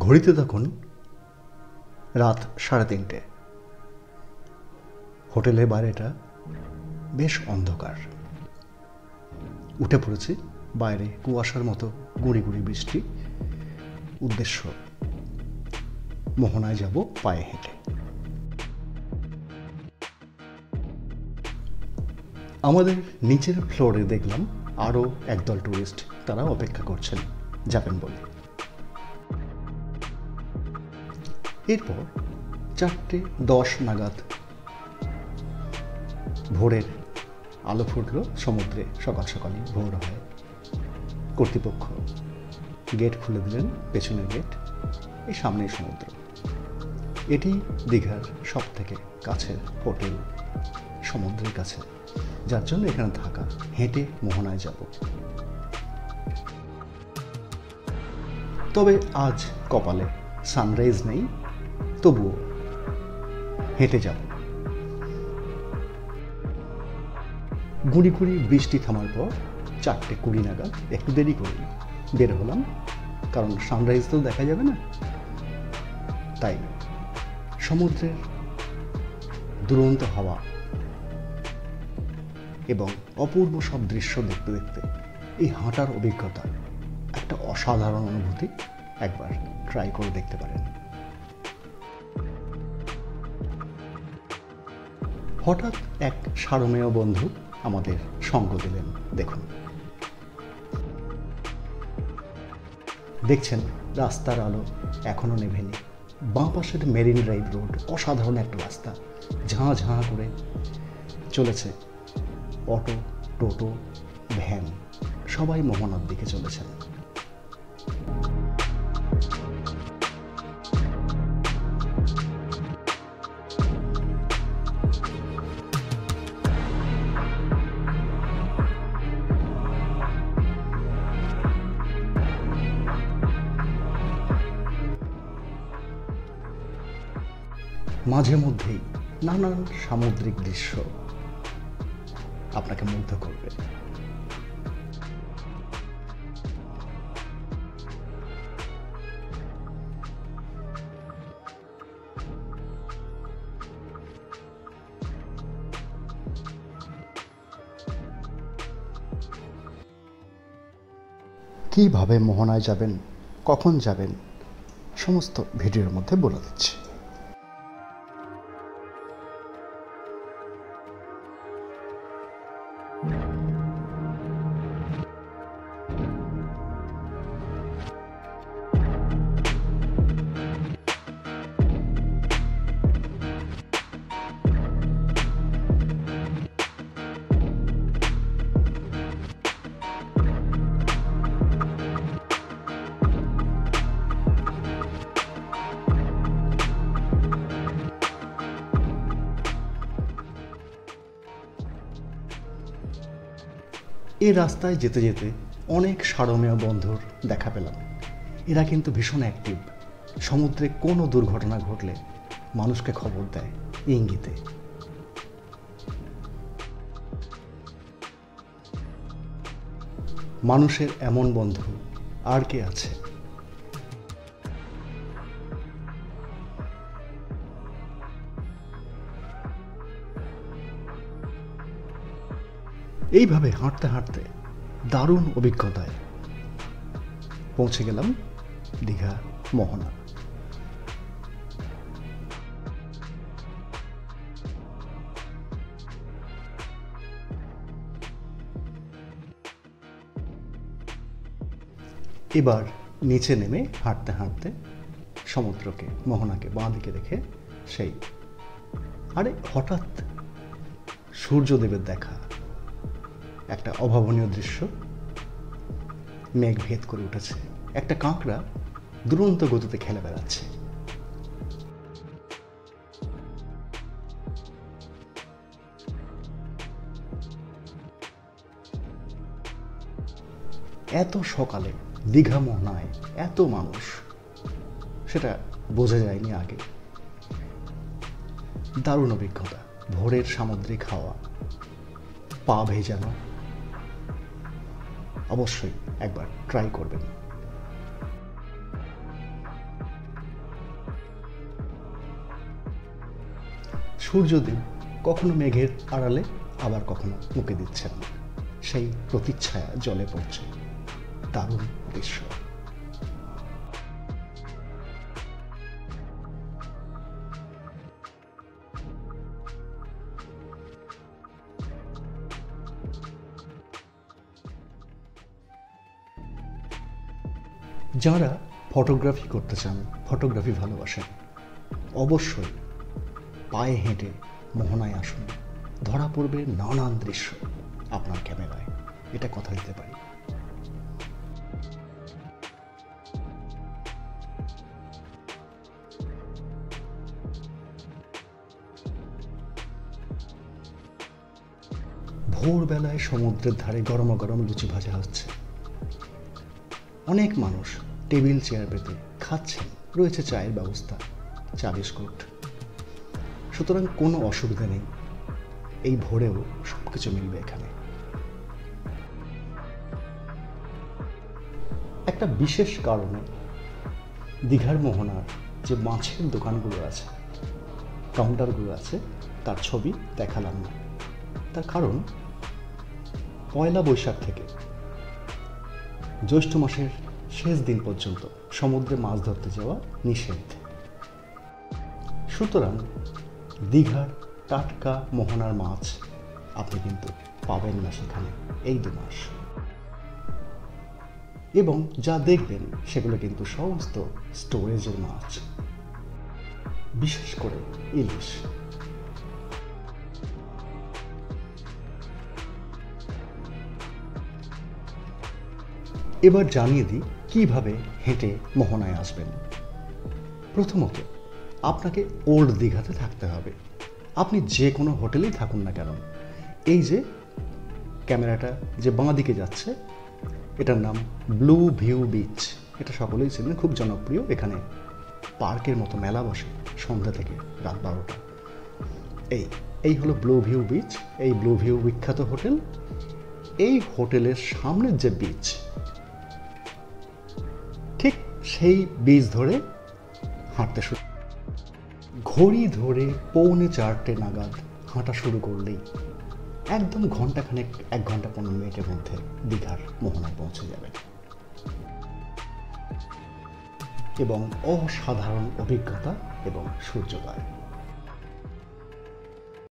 ঘড়িতে তখন রাত 3:30। হোটেলের বাইরেটা বেশ অন্ধকার। উঠে পড়েছি, বাইরে কুয়াশার মতো গুঁড়ি গুঁড়ি বৃষ্টি। উদ্দেশ্য মোহনায় যাব পায়ে হেঁটে। আমাদের নিচের ফ্লোরে দেখলাম আরও একদল টুরিস্ট, তারা অপেক্ষা করছেন যাবেন বলে। এরপর 4:10 নাগাদ ভোরের আলো ফুটল সমুদ্রে। সকাল সকালই ভোর হয়। কর্তৃপক্ষ গেট খুলে দিলেন, পেছনের গেট। এই সামনেই সমুদ্র। এটি দীঘার সব থেকে কাছের হোটেল, সমুদ্রের কাছে, যার জন্য এখানে থাকা। হেঁটে মোহনায় যাব। তবে আজ কপালে সানরাইজ নেই, তবুও হেঁটে যাব। গুঁড়ি গুঁড়ি বৃষ্টি থামার পর 4:20 নাগাদ একটু দেরি করে বের হলাম, কারণ সানরাইজ তো দেখা যাবে না। তাই সমুদ্রের দুরন্ত হাওয়া এবং অপূর্ব সব দৃশ্য দেখতে দেখতে এই হাঁটার অভিজ্ঞতা একটা অসাধারণ অনুভূতি। একবার ট্রাই করে দেখতে পারেন। হঠাৎ এক সারমেয় বন্ধু আমাদের সঙ্গ দিলেন। দেখুন, দেখছেন রাস্তার আলো এখনো নেভেনি। বাঁ পাশের মেরিন ড্রাইভ রোড, অসাধারণ একটা রাস্তা। ঝাঁ ঝাঁ করে চলেছে অটো, টোটো, ভ্যান, সবাই মোহনার দিকে চলেছেন। মাঝে মধ্যেই নানান সামুদ্রিক দৃশ্য আপনাকে মুগ্ধ করবে। কিভাবে মোহনায় যাবেন, কখন যাবেন, সমস্ত ভিডিওর মধ্যে বলে দিচ্ছি। এই রাস্তায় যেতে যেতে অনেক সারমেয় বন্ধুর দেখা পেলাম। এরা কিন্তু ভীষণ অ্যাক্টিভ। সমুদ্রে কোনো দুর্ঘটনা ঘটলে মানুষকে খবর দেয় ইঙ্গিতে। মানুষের এমন বন্ধু আর কে আছে? এইভাবে হাঁটতে হাঁটতে দারুণ অভিজ্ঞতায় পৌঁছে গেলাম দীঘা মোহনা। এবার নিচে নেমে হাঁটতে হাঁটতে সমুদ্রকে, মোহনাকে বাঁ দিকে রেখে সেই হঠাৎ সূর্যদেবের দেখা, একটা অভাবনীয় দৃশ্য। মেঘ ভেদ করে উঠেছে, একটা কাঁকড়া দুরন্ত গতিতে খেলে বেড়াচ্ছে। এত সকালে দীঘা মোহনায় এত মানুষ, সেটা বোঝা যায়নি আগে। দারুণ অভিজ্ঞতা। ভোরের সামুদ্রিক হাওয়া, পা ভেজানো। অবশ্যই একবার ট্রাই করবেন। সূর্যদেব কখনো মেঘের আড়ালে, আবার কখনো উঁকে দিচ্ছেন, সেই প্রতিচ্ছায়া জলে পড়ছে। দারুণ দৃশ্য। যারা ফটোগ্রাফি করতে চান, ফটোগ্রাফি ভালোবাসেন, অবশ্যই পায়ে হেঁটে মোহনায় আসুন। ধরা পড়বে নানান দৃশ্য আপনার ক্যামেরায়, এটা কথা দিতে পারি। ভোরবেলায় সমুদ্রের ধারে গরমা গরম লুচি ভাজা হচ্ছে। অনেক মানুষ টেবিল চেয়ার পেতে খাচ্ছেন, রয়েছে চায়ের ব্যবস্থা, চা বিস্কুট। সুতরাং কোনো অসুবিধা নেই, এই ভোরেও সব কিছু মিলবে এখানে। একটা বিশেষ কারণে দীঘার মোহনার যে মাছের দোকানগুলো আছে, কাউন্টারগুলো আছে, তার ছবি দেখালাম না। তার কারণ পয়লা বৈশাখ থেকে জ্যৈষ্ঠ মাসের শেষ দিন পর্যন্ত সমুদ্রে মাছ ধরতে যাওয়া নিষেধ। সুতরাং দীঘার টাটকা মোহনার মাছ আপনি কিন্তু পাবেন না সেখানে এই 2 মাস। এবং যা দেখবেন সেগুলো কিন্তু সমস্ত স্টোরেজের মাছ, বিশেষ করে ইলিশ। এবার জানিয়ে দিই কিভাবে হেঁটে মোহনায় আসবেন। প্রথমত আপনাকে ওল্ড দীঘাতে থাকতে হবে। আপনি যে কোনো হোটেলেই থাকুন না কেন, এই যে ক্যামেরাটা যে বাঁ দিকে যাচ্ছে, এটার নাম ব্লু ভিউ বিচ। এটা সকলেই চেনেন, খুব জনপ্রিয়। এখানে পার্কের মতো মেলা বসে সন্ধ্যা থেকে রাত 12টা। এই হলো ব্লু ভিউ বিচ। এই ব্লু ভিউ বিখ্যাত হোটেল। এই হোটেলের সামনের যে বিচ, ঠিক সেই বিচ ধরে হাঁটতে শুরু। ঘড়ি ধরে 3:45 নাগাদ হাঁটা শুরু করলেই একদম ঘন্টাখানেক, 1 ঘন্টা 15 মিনিটের মধ্যে দীঘার মোহনায় পৌঁছে যাবেন। এবং অসাধারণ অভিজ্ঞতা এবং সূর্যোদয়।